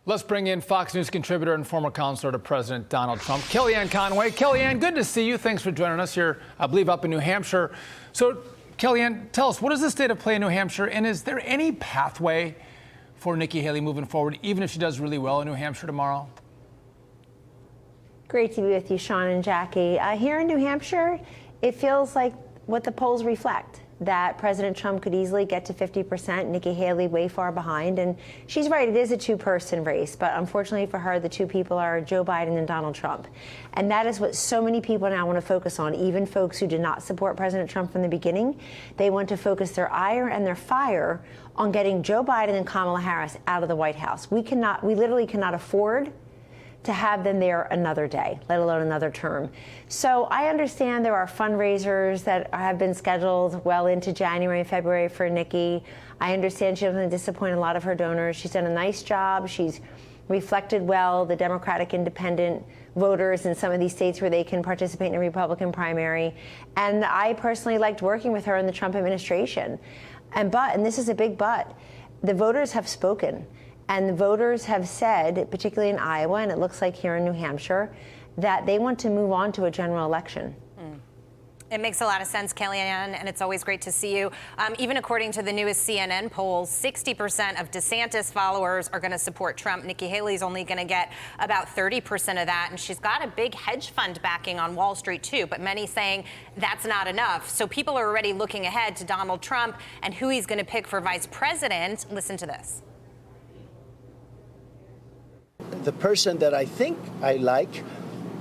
Let's bring in Fox News contributor and former counselor to President Donald Trump, Kellyanne Conway. Kellyanne, good to see you. Thanks for joining us here, I believe, up in New Hampshire. So, Kellyanne, tell us, what is the state of play in New Hampshire, and is there any pathway for Nikki Haley moving forward, even if she does really well in New Hampshire tomorrow? Great to be with you, Sean and Jackie. Here in New Hampshire, it feels like what the polls reflect, that President Trump could easily get to 50%, Nikki Haley way far behind. And she's right, it is a two-person race, but unfortunately for her, the two people are Joe Biden and Donald Trump. And that is what so many people now want to focus on, even folks who did not support President Trump from the beginning. They want to focus their ire and their fire on getting Joe Biden and Kamala Harris out of the White House. We literally cannot afford to have them there another day, let alone another term. So I understand there are fundraisers that have been scheduled well into January and February for Nikki. I understand she doesn't disappoint a lot of her donors. She's done a nice job. She's reflected well the Democratic independent voters in some of these states where they can participate in a Republican primary. And I personally liked working with her in the Trump administration. And this is a big but, the voters have spoken. And the voters have said, particularly in Iowa, and it looks like here in New Hampshire, that they want to move on to a general election. It makes a lot of sense, Kellyanne, and it's always great to see you. Even according to the newest CNN polls, 60% of DeSantis followers are going to support Trump. Nikki Haley's only going to get about 30% of that, and she's got a big hedge fund backing on Wall Street, too, but many saying that's not enough. So people are already looking ahead to Donald Trump and who he's going to pick for vice president. Listen to this. The person that I think I like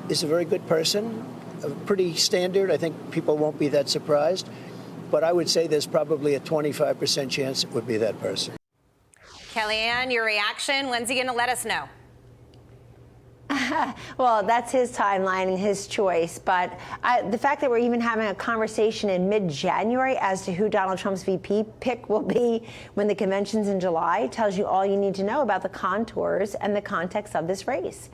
is a very good person, pretty standard. I think people won't be that surprised. But I would say there's probably a 25% chance it would be that person. Kellyanne, your reaction? When's he going to let us know? Well, that's his timeline and his choice. But the fact that we're even having a conversation in mid-January as to who Donald Trump's VP pick will be when the convention's in July tells you all you need to know about the contours and the context of this race.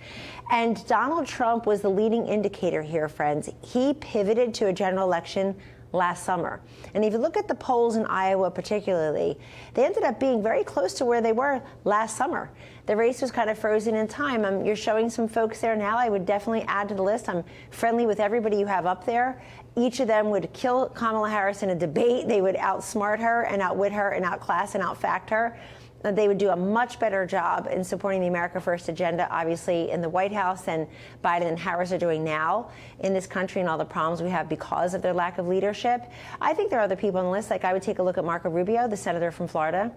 And Donald Trump was the leading indicator here, friends. He pivoted to a general election last summer. And if you look at the polls in Iowa particularly, they ended up being very close to where they were last summer. The race was kind of frozen in time. You're showing some folks there now. I would definitely add to the list. I'm friendly with everybody you have up there. Each of them would kill Kamala Harris in a debate. They would outsmart her and outwit her and outclass and outfact her. They would do a much better job in supporting the America First agenda, obviously, in the White House than Biden and Harris are doing now in this country and all the problems we have because of their lack of leadership. I think there are other people on the list. Like I would take a look at Marco Rubio, the senator from Florida.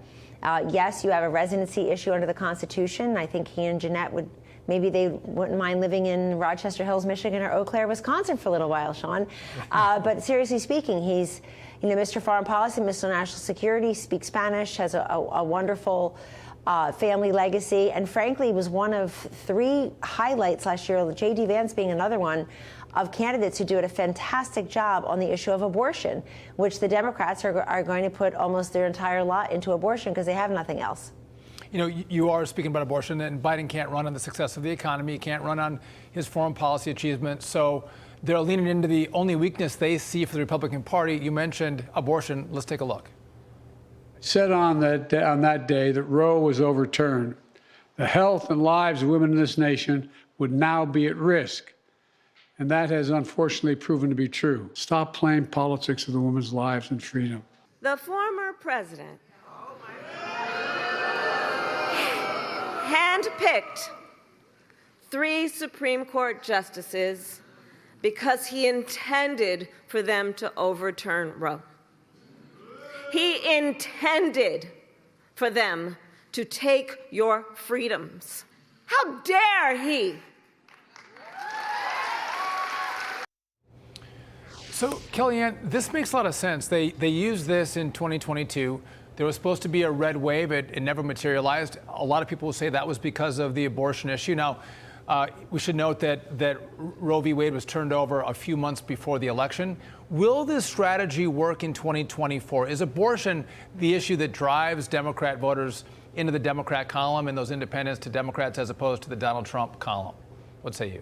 Yes, you have a residency issue under the Constitution. I think he and Jeanette maybe they wouldn't mind living in Rochester Hills, Michigan, or Eau Claire, Wisconsin for a little while, Sean. But seriously speaking, he's Mr. Foreign Policy, Mr. National Security, speaks Spanish, has a wonderful family legacy, and frankly was one of 3 highlights last year, J.D. Vance being another one, of candidates who do a fantastic job on the issue of abortion, which the Democrats are going to put almost their entire lot into abortion because they have nothing else. You know, you are speaking about abortion, and Biden can't run on the success of the economy. He can't run on his foreign policy achievements. So they're leaning into the only weakness they see for the Republican Party. You mentioned abortion. Let's take a look. Said on that day that Roe was overturned, the health and lives of women in this nation would now be at risk. And that has unfortunately proven to be true. Stop playing politics of the women's lives and freedom. The former president handpicked 3 Supreme Court justices because he intended for them to overturn Roe. He intended for them to take your freedoms. How dare he? So, Kellyanne, this makes a lot of sense. They used this in 2022. There was supposed to be a red wave. It never materialized. A lot of people will say that was because of the abortion issue. Now, we should note that Roe v. Wade was turned over a few months before the election. Will this strategy work in 2024? Is abortion the issue that drives Democrat voters into the Democrat column and those independents to Democrats as opposed to the Donald Trump column? What say you?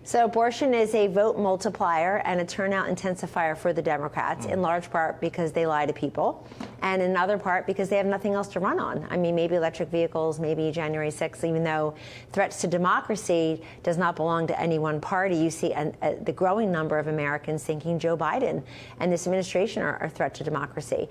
So abortion is a vote multiplier and a turnout intensifier for the Democrats, in large part because they lie to people, and in other part because they have nothing else to run on. I mean, maybe electric vehicles, maybe January 6th, even though threats to democracy does not belong to any one party. You see the growing number of Americans thinking Joe Biden and this administration are a threat to democracy.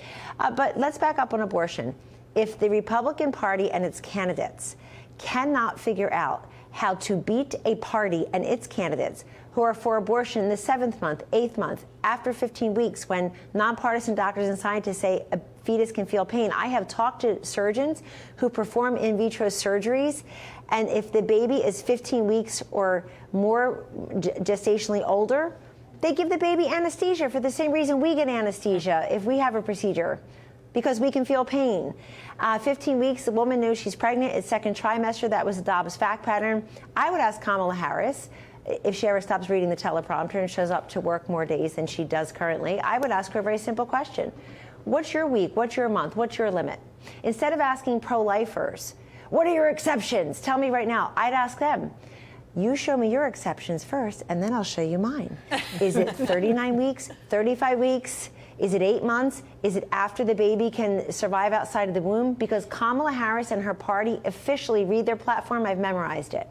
But let's back up on abortion. If the Republican Party and its candidates cannot figure out how to beat a party and its candidates who are for abortion in the 7th month, 8th month, after 15 weeks, when nonpartisan doctors and scientists say a fetus can feel pain. I have talked to surgeons who perform in vitro surgeries, and if the baby is 15 weeks or more gestationally older, they give the baby anesthesia for the same reason we get anesthesia if we have a procedure, because we can feel pain. 15 weeks, the woman knows she's pregnant. It's second trimester. That was the Dobbs fact pattern. I would ask Kamala Harris, if she ever stops reading the teleprompter and shows up to work more days than she does currently, I would ask her a very simple question. What's your week? What's your month? What's your limit? Instead of asking pro-lifers, what are your exceptions? Tell me right now. I'd ask them, you show me your exceptions first, and then I'll show you mine. Is it 39 weeks, 35 weeks? Is it 8 months? Is it after the baby can survive outside of the womb? Because Kamala Harris and her party officially, read their platform, I've memorized it,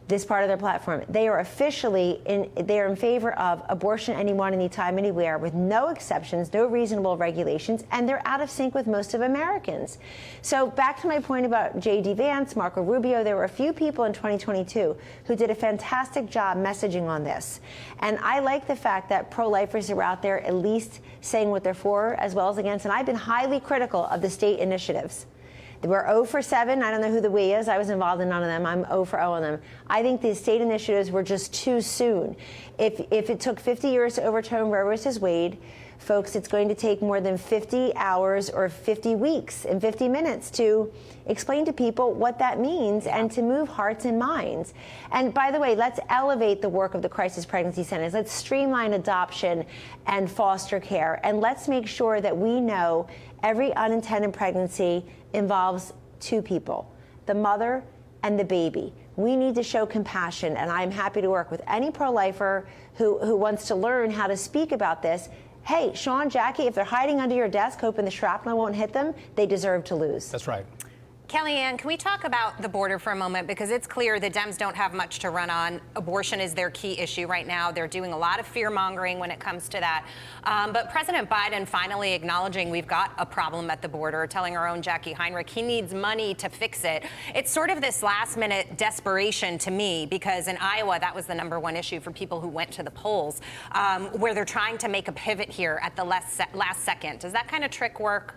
this part of their platform, they are officially they are in favor of abortion anyone, anytime, anywhere, with no exceptions, no reasonable regulations, and they're out of sync with most of Americans. So back to my point about J.D. Vance, Marco Rubio, there were a few people in 2022 who did a fantastic job messaging on this. And I like the fact that pro-lifers are out there at least saying what they're for as well as against, and I've been highly critical of the state initiatives. We're 0 for 7. I don't know who the we is. I was involved in none of them. I'm 0 for 0 on them. I think the state initiatives were just too soon. If it took 50 years to overturn Roe versus Wade, folks, it's going to take more than 50 hours or 50 weeks and 50 minutes to explain to people what that means and to move hearts and minds. And by the way, let's elevate the work of the crisis pregnancy centers. Let's streamline adoption and foster care. And let's make sure that we know every unintended pregnancy involves two people, the mother and the baby. We need to show compassion, and I'm happy to work with any pro-lifer who wants to learn how to speak about this. Hey, Sean, Jackie, if they're hiding under your desk hoping the shrapnel won't hit them, they deserve to lose. That's right. Kellyanne, can we talk about the border for a moment? Because it's clear the Dems don't have much to run on. Abortion is their key issue right now. They're doing a lot of fear-mongering when it comes to that. But President Biden finally acknowledging we've got a problem at the border, telling our own Jackie Heinrich he needs money to fix it. It's sort of this last-minute desperation to me, because in Iowa, that was the #1 issue for people who went to the polls, where they're trying to make a pivot here at the last second. Does that kind of trick work?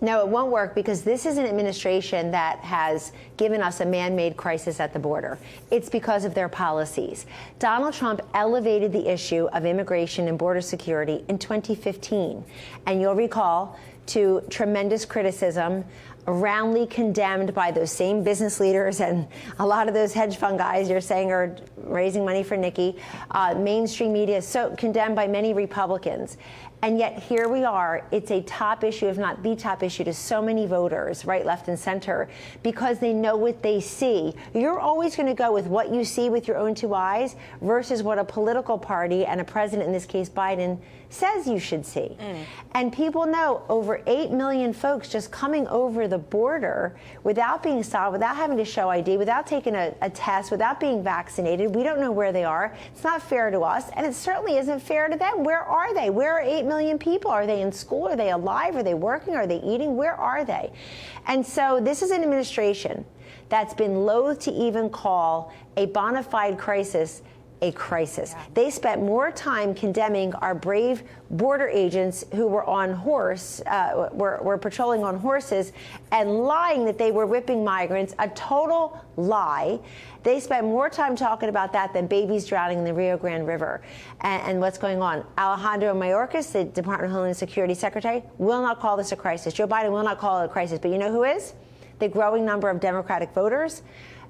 No, it won't work, because this is an administration that has given us a man-made crisis at the border. It's because of their policies. Donald Trump elevated the issue of immigration and border security in 2015. And you'll recall, to tremendous criticism, roundly condemned by those same business leaders and a lot of those hedge fund guys you're saying are raising money for Nikki. Mainstream media is so condemned by many Republicans. And yet here we are. It's a top issue, if not the top issue, to so many voters, right, left, and center, because they know what they see. You're always going to go with what you see with your own two eyes versus what a political party and a president, in this case Biden, says you should see. And people know over 8 million folks just coming over the border without being stopped, without having to show ID, without taking a test, without being vaccinated. We don't know where they are. It's not fair to us, and it certainly isn't fair to them. Where are they? Where are 8 million people? Are they in school? Are they alive? Are they working? Are they eating? Where are they? And so this is an administration that's been loath to even call a bona fide crisis a crisis. Yeah. They spent more time condemning our brave border agents who were on were patrolling on horses and lying that they were whipping migrants, a total lie. They spent more time talking about that than babies drowning in the Rio Grande River and what's going on. Alejandro Mayorkas, the Department of Homeland Security Secretary, will not call this a crisis. Joe Biden will not call it a crisis. But you know who is? The growing number of Democratic voters,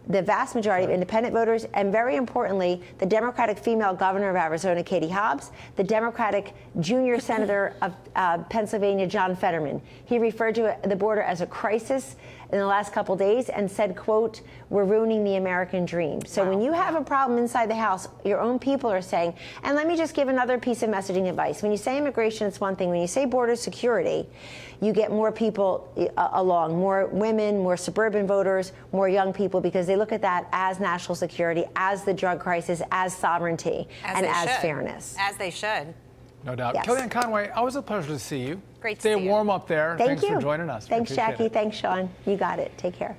the vast majority of independent voters, and very importantly, the Democratic female governor of Arizona, Katie Hobbs, the Democratic junior senator of Pennsylvania, John Fetterman. He referred to the border as a crisis in the last couple days and said, quote, "We're ruining the American dream." So when you have a problem inside the House, your own people are saying, and let me just give another piece of messaging advice. When you say immigration, it's one thing. When you say border security, you get more people along, more women, more suburban voters, more young people, because they look at that as national security, as the drug crisis, as sovereignty, and as fairness. As they should. No doubt. Yes. Kellyanne Conway, always a pleasure to see you. Great to Stay see you. warm up there. Thank Thanks you. for joining us. We Thanks, appreciate Jackie. it. Thanks, Sean. You got it. Take care.